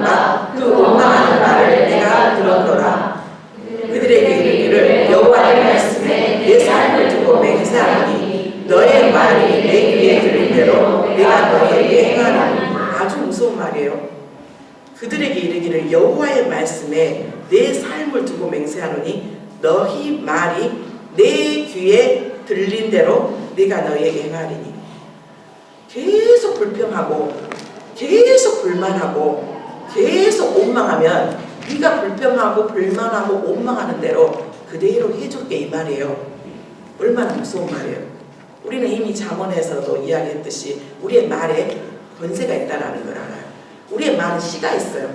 그 원망하는 말을 내가 들었노라. 그들에게 이르기를 여호와의 말씀에 내 삶을 두고 맹세하노니 너의 말이 내 귀에 들린 대로 내가 너에게 행하노니. 아주 무서운 말이에요. 그들에게 이르기를 여호와의 말씀에 내 삶을 두고 맹세하노니 너희 말이 내 귀에 들린 대로 내가 너에게 행하리니. 계속 불평하고 계속 불만하고 계속 원망하면 네가 불평하고 불만하고 원망하는 대로 그대로 해줄게 이 말이에요. 얼마나 무서운 말이에요. 우리는 이미 잠언에서도 이야기했듯이 우리의 말에 권세가 있다는 걸 알아요. 우리의 말은 씨가 있어요.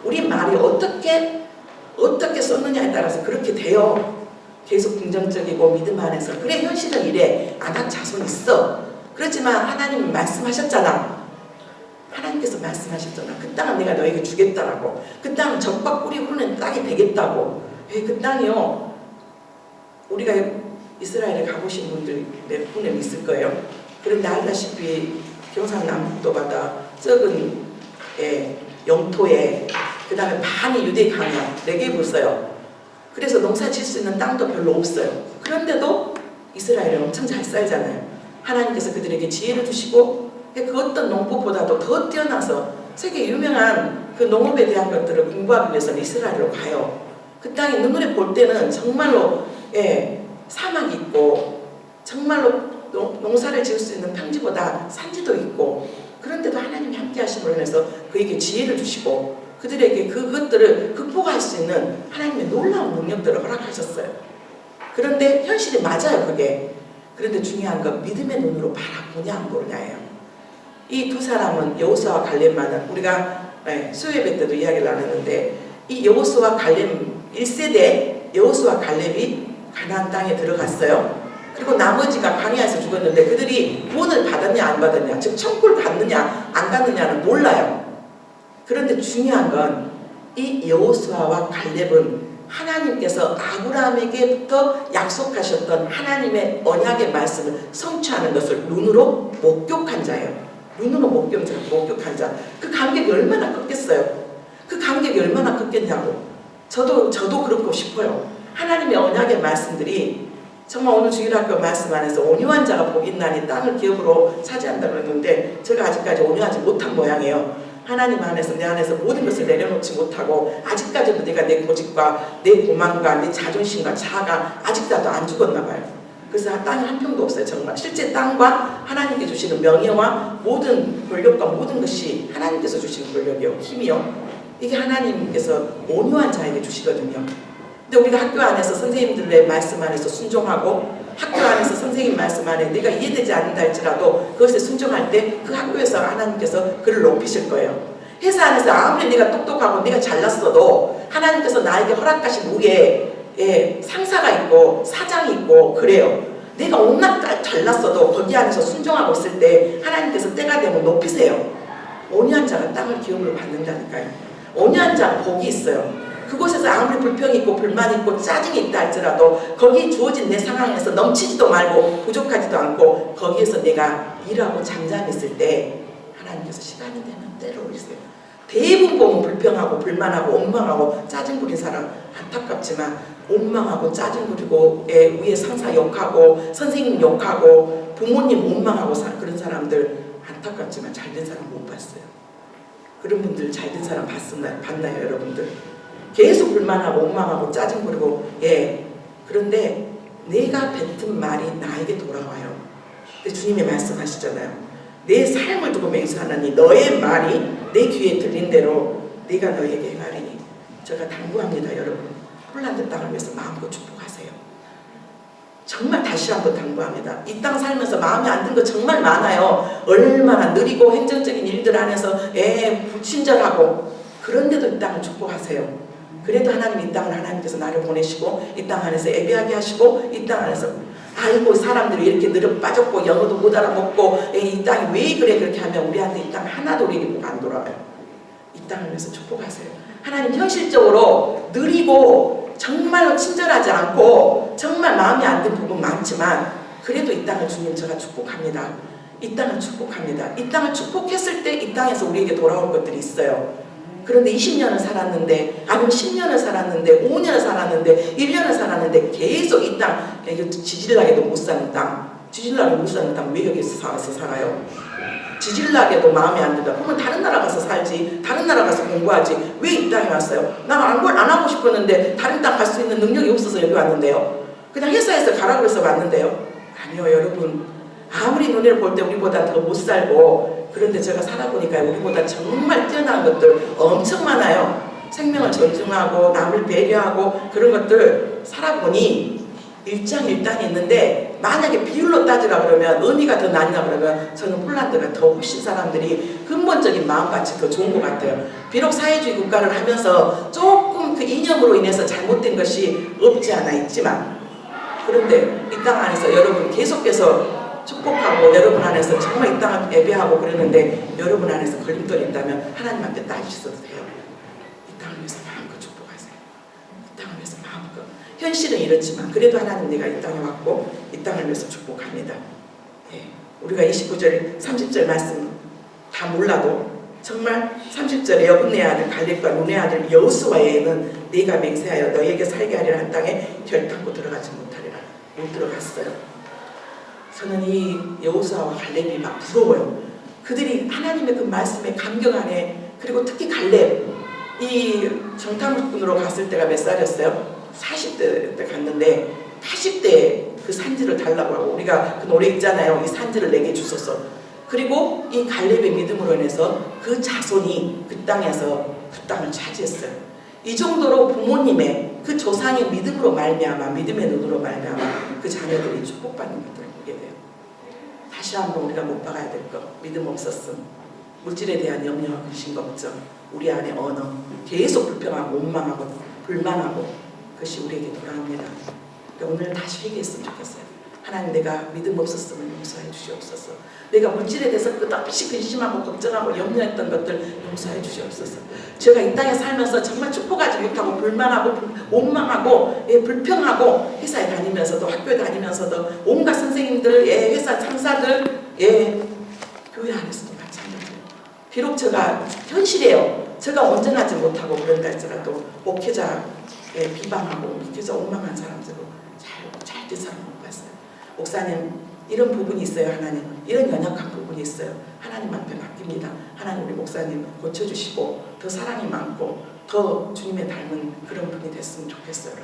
우리 말이 어떻게 썼느냐에 따라서 그렇게 돼요. 계속 긍정적이고 믿음 안에서 그래 현실은 이래. 아낙 자손 있어. 그렇지만 하나님은 말씀하셨잖아. 하나님께서 말씀하셨잖아. 그 땅은 내가 너에게 주겠다라고. 그 땅은 적과 꿀이 흐르는 땅이 되겠다고. 그 땅이요. 우리가 이스라엘에 가보신 분들 몇 분은 있을 거예요. 그런데 알다시피 경상남북도 바다 적은 영토에 그 다음에 반이 유대 강이야. 네개부 써요. 그래서 농사 지을 수 있는 땅도 별로 없어요. 그런데도 이스라엘은 엄청 잘 살잖아요. 하나님께서 그들에게 지혜를 주시고 그 어떤 농부보다도 더 뛰어나서 세계 유명한 그 농업에 대한 것들을 공부하기 위해서는 이스라엘로 가요. 그 땅이 눈으로 볼 때는 정말로 사막이 있고 정말로 농사를 지을 수 있는 평지보다 산지도 있고 그런데도 하나님이 함께 하심으로 인해서 그에게 지혜를 주시고 그들에게 그것들을 극복할 수 있는 하나님의 놀라운 능력들을 허락하셨어요. 그런데 현실이 맞아요. 그게. 그런데 중요한 건 믿음의 눈으로 바라보냐 안 보느냐예요. 이 두 사람은 여호수아와 갈렙만은 우리가 수요예배 때도 이야기를 나눴는데 이 여호수아와 갈렙 1세대 여호수아와 갈렙이 가나안 땅에 들어갔어요. 그리고 나머지가 광야에서 죽었는데 그들이 구원을 받았냐 안 받았냐, 즉 천국을 갔느냐 안 갔느냐는 몰라요. 그런데 중요한 건 이 여호수아와 갈렙은 하나님께서 아브라함에게부터 약속하셨던 하나님의 언약의 말씀을 성취하는 것을 눈으로 목격한 자예요. 눈으로 목격한 자. 그 간격이 얼마나 컸겠어요. 그 간격이 얼마나 컸겠냐고. 저도 그렇고 싶어요. 하나님의 언약의 말씀들이 정말 오늘 주일학교 말씀 안에서 온유한 자가 복이 있나니 땅을 기업으로 차지한다고 했는데 제가 아직까지 온유하지 못한 모양이에요. 하나님 안에서 내 안에서 모든 것을 내려놓지 못하고 아직까지도 내가 내 고집과 내 고만과 내 자존심과 자아가 아직도 안 죽었나 봐요. 그래서 땅이 한 평도 없어요. 정말 실제 땅과 하나님께 주시는 명예와 모든 권력과 모든 것이 하나님께서 주시는 권력이요 힘이요 이게 하나님께서 온유한 자에게 주시거든요. 근데 우리가 학교 안에서 선생님들의 말씀 안에서 순종하고 학교 안에서 선생님 말씀 안에 내가 이해되지 않는다 할지라도 그것에 순종할 때 그 학교에서 하나님께서 그를 높이실 거예요. 회사 안에서 아무리 내가 똑똑하고 내가 잘났어도 하나님께서 나에게 허락하신 위에 상사가 있고 사장이 있고 그래요. 내가 온갖 잘났어도 거기 안에서 순종하고 있을 때 하나님께서 때가 되면 높이세요. 온유한 자가 땅을 기업으로 받는다니까요. 온유한 자가 복이 있어요. 그곳에서 아무리 불평이 있고 불만이 있고 짜증이 있다 할지라도 거기 주어진 내 상황에서 넘치지도 말고 부족하지도 않고 거기에서 내가 일하고 잠잠 있을 때 하나님께서 시간이 되면 때려 올리세요. 대부분 보면 불평하고 불만하고 원망하고 짜증 부린 사람 안타깝지만 원망하고 짜증 부리고 위에 상사 욕하고 선생님 욕하고 부모님 원망하고 그런 사람들 안타깝지만 잘된 사람 못 봤어요. 그런 분들 잘된 사람 봤나요 여러분들? 계속 불만하고 원망하고 짜증 부리고 그런데 내가 뱉은 말이 나에게 돌아와요. 근데 주님이 말씀하시잖아요. 내 삶을 두고 맹세하나니 너의 말이 내 귀에 들린 대로 네가 너에게 행하리니. 제가 당부합니다 여러분. 폴란드 땅을 위해서 마음껏 축복하세요. 정말 다시 한번 당부합니다. 이 땅 살면서 마음에 안 든 거 정말 많아요. 얼마나 느리고 행정적인 일들 안에서 불친절하고 그런데도 이 땅을 축복하세요. 그래도 하나님 이 땅을 하나님께서 나를 보내시고 이 땅 안에서 예배하게 하시고 이 땅 안에서 아이고 사람들이 이렇게 늘어 빠졌고 영어도 못 알아먹고 이 땅이 왜 그래 그렇게 하면 우리한테 이 땅 하나도 우리에게 뭐가 안 돌아와요. 이 땅을 위해서 축복하세요. 하나님 현실적으로 느리고 정말로 친절하지 않고 정말 마음에 안 든 부분 많지만 그래도 이 땅을 주님 제가 축복합니다. 이 땅을 축복합니다. 이 땅을 축복했을 때 이 땅에서 우리에게 돌아올 것들이 있어요. 그런데 20년을 살았는데 아니면 10년을 살았는데 5년을 살았는데 1년을 살았는데 계속 이 땅 지질나게도 못 사는 땅 지질나게 못 사는 땅 왜 여기서 와서 살아요? 지질나게도 마음에 안 든다. 그러면 다른 나라 가서 살지 다른 나라 가서 공부하지 왜 이 땅에 왔어요? 나 안 하고 싶었는데 다른 땅 갈 수 있는 능력이 없어서 여기 왔는데요. 그냥 회사에서 가라고 해서 왔는데요. 아니요 여러분 아무리 눈에 볼 때 우리보다 더 못 살고 그런데 제가 살아보니까 우리보다 정말 뛰어난 것들 엄청 많아요. 생명을 존중하고 남을 배려하고 그런 것들 살아보니 일장일단이 있는데 만약에 비율로 따지라 그러면 의미가 더 나뉘나 그러면 저는 폴란드가 더 훨씬 사람들이 근본적인 마음같이 더 좋은 것 같아요. 비록 사회주의 국가를 하면서 조금 그 이념으로 인해서 잘못된 것이 없지 않아 있지만 그런데 이 땅 안에서 여러분 계속해서 축복하고 여러분 안에서 정말 이 땅을 예배하고 그러는데 여러분 안에서 걸림돌이 있다면 하나님 앞에 따지셔도 돼요. 이 땅을 위해서 마음껏 축복하세요. 이 땅을 위해서 마음껏. 현실은 이렇지만 그래도 하나님 내가 이 땅에 왔고 이 땅을 위해서 축복합니다. 우리가 29절 30절 말씀 다 몰라도 정말 30절에 여분의 아들 갈렙과 눈의 아들 여호수아에는 네가 맹세하여 너에게 살게 하리라 한 땅에 결단코 들어가지 못하리라. 못 들어갔어요. 저는 이 여호수아와 갈렙이 막 부러워요. 그들이 하나님의 그 말씀에 감격 안에 그리고 특히 갈렙 이 정탐꾼으로 갔을 때가 몇 살이었어요? 40대 때 갔는데 80대에 그 산지를 달라고 하고 우리가 그 노래 있잖아요. 이 산지를 내게 주소서. 그리고 이 갈렙의 믿음으로 인해서 그 자손이 그 땅에서 그 땅을 차지했어요. 이 정도로 부모님의 그 조상의 믿음으로 말미암아 믿음의 눈으로 말미암아 그 자녀들이 축복받는 것들을 보게 돼요. 다시 한번 우리가 못 박아야 될 것. 믿음 없었음. 물질에 대한 염려와 근심 걱정. 우리 안에 언어. 계속 불평하고 원망하고 불만하고 그것이 우리에게 돌아옵니다. 그러니까 오늘 다시 회개했으면 좋겠어요. 하나님 내가 믿음 없었으면 용서해 주시옵소서. 내가 물질에 대해서 끝없이 근심하고 걱정하고 염려했던 것들 용서해 주시옵소서. 제가 이 땅에 살면서 정말 축복하지 못하고 불만하고 원망하고 불평하고 회사에 다니면서도 학교에 다니면서도 온갖 선생님들 회사 상사들 교회 안에서도 마찬가지예요. 비록 제가 현실이에요. 제가 온전하지 못하고 그런다 할지라도 목회자 비방하고 목회자 원망한 사람들은 잘된 사람 못 봤어요. 목사님 이런 부분이 있어요. 하나님 이런 연약한 부분이 있어요. 하나님 앞에 맡깁니다. 하나님 우리 목사님 고쳐주시고 더 사랑이 많고 더 주님의 닮은 그런 분이 됐으면 좋겠어요.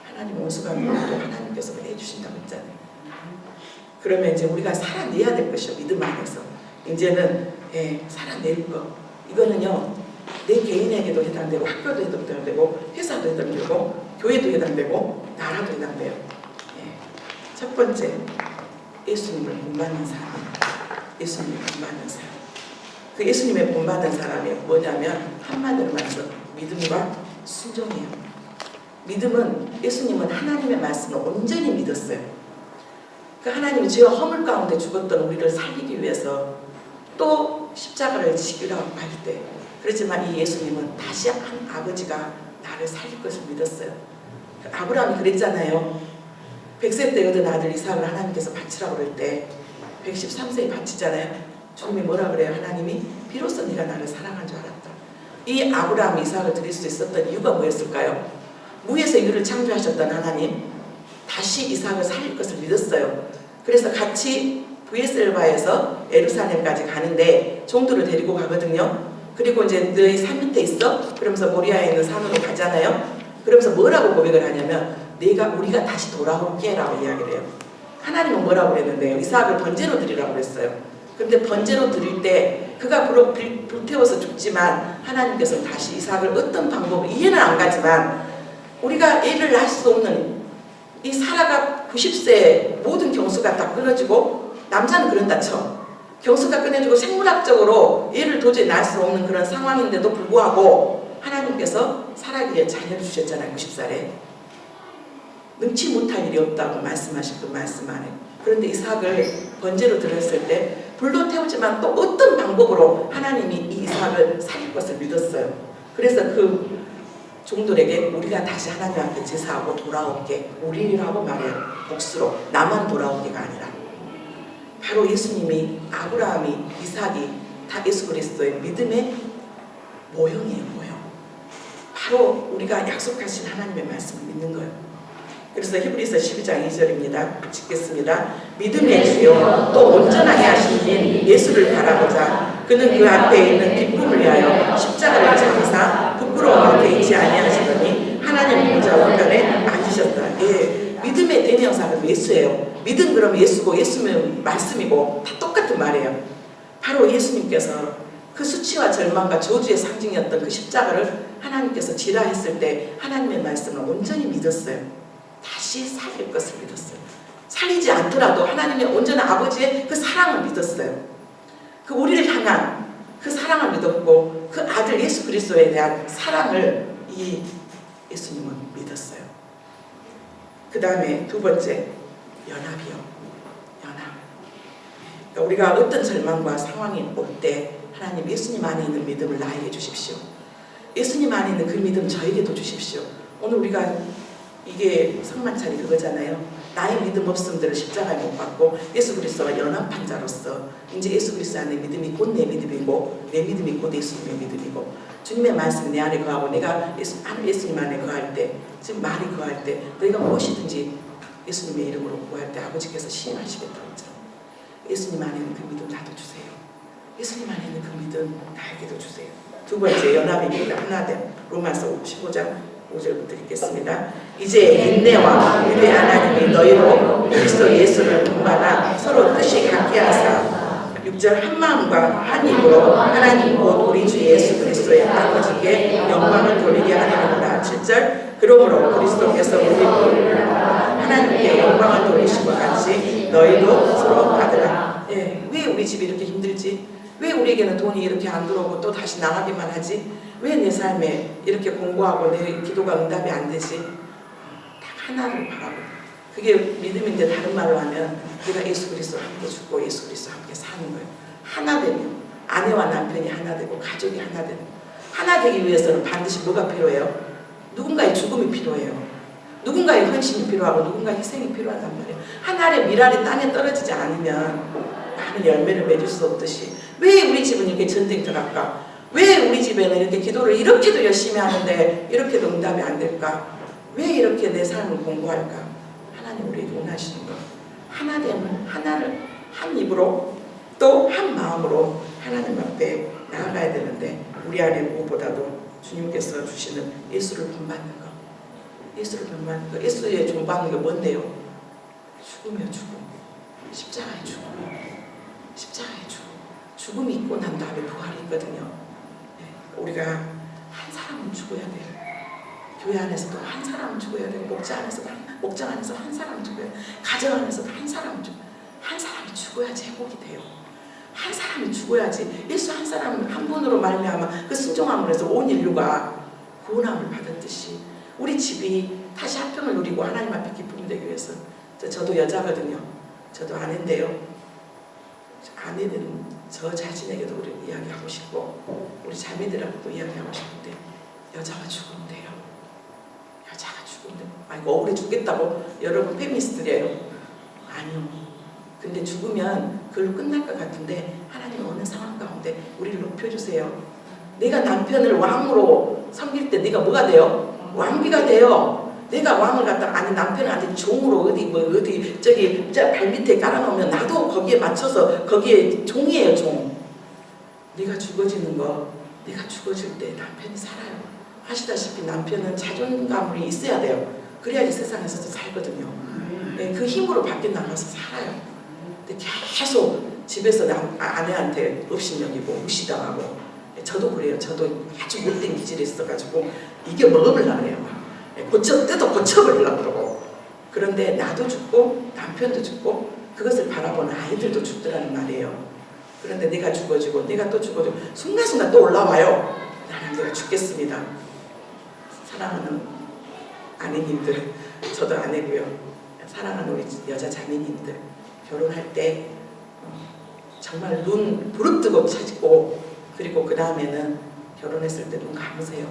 하나님 원수가 또 하나님께서 해주신다고 했잖아요. 그러면 이제 우리가 살아내야 될 것이요. 믿음 안에서 이제는 살아낼 것. 이거는요 내 개인에게도 해당되고 학교도 해당되고 회사도 해당되고 교회도 해당되고 나라도 해당돼요. 첫 번째, 예수님을 본받는 사람. 예수님을 본받는 사람. 그 예수님의 본받는 사람이 뭐냐면 한마디로 말해서 믿음과 순종이에요. 믿음은 예수님은 하나님의 말씀을 온전히 믿었어요. 그 하나님이 죄와 허물 가운데 죽었던 우리를 살리기 위해서 또 십자가를 지기라고 할 때 그렇지만 이 예수님은 다시 한 아버지가 이삭을 살릴 것을 믿었어요. 아브라함이 그랬잖아요. 100세 때 얻은 아들 이삭을 하나님께서 바치라고 그럴 때 113세에 바치잖아요. 주님이 뭐라 그래요? 하나님이 비로소 네가 나를 사랑한 줄 알았다. 이 아브라함이 이삭을 드릴 수 있었던 이유가 뭐였을까요? 무에서 유를 창조하셨던 하나님 다시 이삭을 살릴 것을 믿었어요. 그래서 같이 브에셀바에서 예루살렘까지 가는데 종들을 데리고 가거든요. 그리고 이제 너희 산 밑에 있어? 그러면서 모리아에 있는 산으로 가잖아요. 그러면서 뭐라고 고백을 하냐면 우리가 다시 돌아올게 라고 이야기를 해요. 하나님은 뭐라고 그랬는데요? 이삭을 번제로 드리라고 그랬어요. 그런데 번제로 드릴 때 그가 불태워서 죽지만 하나님께서는 다시 이삭을 어떤 방법으로 이해는 안 가지만 우리가 애를 낳을 수 없는 이 사라가 90세 모든 경수가 다 끊어지고 남자는 그런다 쳐. 경수가 끊어지고 생물학적으로 애를 도저히 낳을 수 없는 그런 상황인데도 불구하고 하나님께서 사라에게 자녀를 주셨잖아요. 90살에. 능치 못할 일이 없다고 말씀하신 그 말씀 안에. 그런데 이삭을 번제로 드렸을 때 불도 태우지만 또 어떤 방법으로 하나님이 이 이삭을 살릴 것을 믿었어요. 그래서 그 종들에게 우리가 다시 하나님 앞에 제사하고 돌아올게. 우리라고 말해요. 복수로. 나만 돌아오기가 아니라. 바로 예수님이 아브라함이 이삭이 다 예수 그리스도의 믿음의 모형이에요. 모형. 바로 우리가 약속하신 하나님의 말씀을 믿는 거예요. 그래서 히브리서 12장 2절입니다. 읽겠습니다. 믿음의 주요 또 온전하게 하신 인 예수를 바라보자. 그는 그 앞에 있는 기쁨을 위하여 십자가를 참으사 부끄러움 앞에 있지 아니하시더니 하나님 보좌 우편에 앉으셨다. 예, 믿음의 대명사는 예수예요. 믿음 그러면 예수고 예수면 말씀이고 다 똑같은 말이에요. 바로 예수님께서 그 수치와 절망과 저주의 상징이었던 그 십자가를 하나님께서 지라 했을 때 하나님의 말씀을 온전히 믿었어요. 다시 살릴 것을 믿었어요. 살리지 않더라도 하나님의 온전한 아버지의 그 사랑을 믿었어요. 그 우리를 향한 그 사랑을 믿었고 그 아들 예수 그리스도에 대한 사랑을 이 예수님은 믿었어요. 그 다음에 두 번째, 연합이요. 연합. 그러니까 우리가 어떤 절망과 상황이 올 때 하나님 예수님 안에 있는 믿음을 나에게 주십시오. 예수님 안에 있는 그 믿음 저에게도 주십시오. 오늘 우리가 이게 성만찬이 그거잖아요. 나의 믿음 없음들을 십자가에 못 박고 예수 그리스도와 연합한 자로서 이제 예수 그리스도 안에 믿음이 곧 내 믿음이고 내 믿음이 곧 예수님의 믿음이고 주님의 말씀이 내 안에 거하고 내가 예수님 안에 거할 때 지금 말이 거할 때 너희가 무엇이든지 예수님의 이름으로 구할 때 아버지께서 시행하시겠다고 했잖아요. 예수님 안에 있는 그 믿음 나도 주세요. 예수님 안에 있는 그 믿음 나에게도 주세요. 두 번째 연합입니다. 하나됨. 로마서 15장 5절부터 읽겠습니다. 이제 인내와 우리 하나님이 너희로 그리스도 예수를 본받아 서로 뜻이 같게 하사 6절 한 마음과 한 입으로 하나님 곧 우리 주 예수 그리스도의 아버지께 영광을 돌리게 하리로다. 7절 그러므로 그리스도께서 우리 하나님께 영광을 돌리신 것 같이 너희도 서로 받으라. 예, 왜 우리 집이 이렇게 힘들지? 왜 우리에게는 돈이 이렇게 안 들어오고 또 다시 나가기만 하지? 왜 내 삶에 이렇게 공부하고 내 기도가 응답이 안 되지? 딱 하나를 바라고. 그게 믿음인데 다른 말로 하면 내가 예수 그리스도와 함께 죽고 예수 그리스도와 함께 사는 거예요. 하나 되면 아내와 남편이 하나 되고 가족이 하나 되고 하나 되기 위해서는 반드시 뭐가 필요해요? 누군가의 죽음이 필요해요. 누군가의 헌신이 필요하고 누군가의 희생이 필요하단 말이에요. 한 알의 밀알이 땅에 떨어지지 않으면 많은 열매를 맺을 수 없듯이 왜 우리 집은 이렇게 전쟁터 갈까? 왜 우리 집에는 이렇게 기도를 이렇게도 열심히 하는데 이렇게도 응답이 안 될까? 왜 이렇게 내 삶을 공부할까? 하나님 우리에게 원하시는 거 하나 되면 하나를 한 입으로 또 한 마음으로 하나님 앞에 나아가야 되는데 우리 안에 무엇보다도 주님께서 주시는 예수를 본받는 거 예수를 본받는 거 예수의 본받는 게 뭔데요? 죽음이요 죽음 십자가의 죽음 십자가의 죽음 죽음이 있고 난 다음에 부활이 있거든요. 우리가 한 사람은 죽어야 돼요. 교회 안에서도 한 사람은 죽어야 되고 목장 안에서 한 사람은 죽어야 돼요. 가정 안에서도 한 사람이 죽어야지 회복이 돼요. 한 사람이 죽어야지 예수 한 사람 한 분으로 말미암아 그 순종함으로 해서 온 인류가 구원함을 받았듯이 우리 집이 다시 화평을 누리고 하나님 앞에 기쁨이 되기 위해서 저도 여자거든요. 저도 아내인데요. 아내는 저 자신에게도 우리 이야기하고 싶고 우리 자매들하고도 이야기하고 싶은데 여자와 죽으면 돼요. 아이고 억울해 죽겠다고 여러분 페미니스트래요. 아니요. 근데 죽으면 그걸로 끝날 것 같은데 하나님 어느 상황 가운데 우리를 높여주세요. 내가 남편을 왕으로 섬길 때 내가 뭐가 돼요? 왕비가 돼요. 내가 왕을 갖다 아니 남편한테 종으로 어디 저기 저 발밑에 깔아놓으면 나도 거기에 맞춰서 거기에 종이에요 종. 내가 죽어지는 거 내가 죽어질 때 남편이 살아요. 아시다시피 남편은 자존감이 있어야 돼요. 그래야지 세상에서도 살거든요. 네, 그 힘으로 밖에 나가서 살아요. 근데 계속 집에서 아내한테 업신여기고 무시당하고 저도 그래요. 저도 아주 못된 기질이 있어가지고 이게 먹으려고 해요. 뜯어 고쳐버리려고 그러고. 그런데 나도 죽고 남편도 죽고 그것을 바라보는 아이들도 죽더라는 말이에요. 그런데 내가 죽어지고 내가 또 죽어지고 순간순간 또 올라와요. 나는 내가 죽겠습니다. 사랑하는 아내님들, 저도 아내고요. 사랑하는 우리 여자 자매님들 결혼할 때 정말 눈 부릅뜨고 찾고 그리고 그 다음에는 결혼했을 때 눈 감으세요.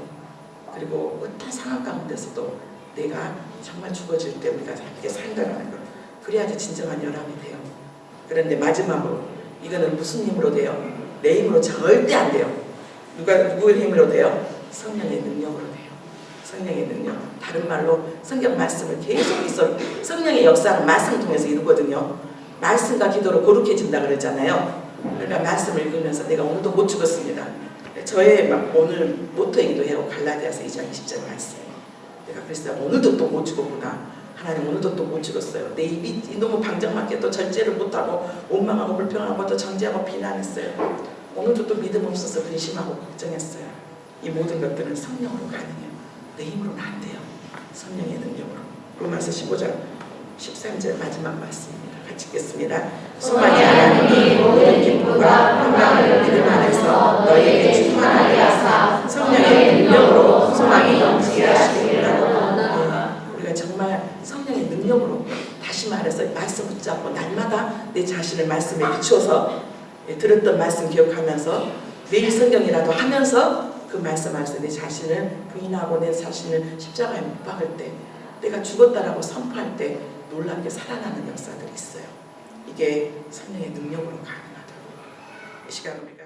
그리고 어떤 상황 가운데서도 내가 정말 죽어질 때 우리가 함께 산다는 걸 그래야지 진정한 연합이 돼요. 그런데 마지막으로 이거는 무슨 힘으로 돼요? 내 힘으로 절대 안 돼요. 누구의 힘으로 돼요? 성령의 능력으로 돼요. 성령의 능력. 다른 말로 성경 말씀을 계속 있어. 성령의 역사는 말씀을 통해서 이루거든요. 말씀과 기도로 거룩해진다 그랬잖아요. 그러니까 말씀을 읽으면서 내가 오늘도 못 죽었습니다. 저의 오늘 모토이기도 해요. 갈라디아서 2장 20절 말씀. 내가 그랬어요. 오늘도 또 못 죽었구나. 하나님 오늘도 또 못 죽었어요. 내 입이 너무 방정맞게 또 절제를 못하고 원망하고 불평하고 또 정죄하고 비난했어요. 오늘도 또 믿음 없어서 근심하고 걱정했어요. 이 모든 것들은 성령으로 가능해요. 내 힘으로는 안 돼요. 성령의 능력으로. 로마서 15장 13절 마지막 말씀입니다. 같이 읽겠습니다. 소망의 하나님이 모든 기쁨과 평강을 믿음 안에서 너희에게 충만하게 하사 성령의 능력으로 소망이 넘치게 하시리라고. 우리가 정말 성령의 능력으로 다시 말해서 말씀 붙잡고 날마다 내 자신을 말씀에 비추어서 들었던 말씀 기억하면서 매일 성경이라도 하면서 그 말씀 안에서 내 자신을 부인하고 내 자신을 십자가에 못 박을 때 내가 죽었다라고 선포할 때 놀랍게 살아나는 역사들이 있어요. 이게 성령의 능력으로 가능하다고. 이 시간 우리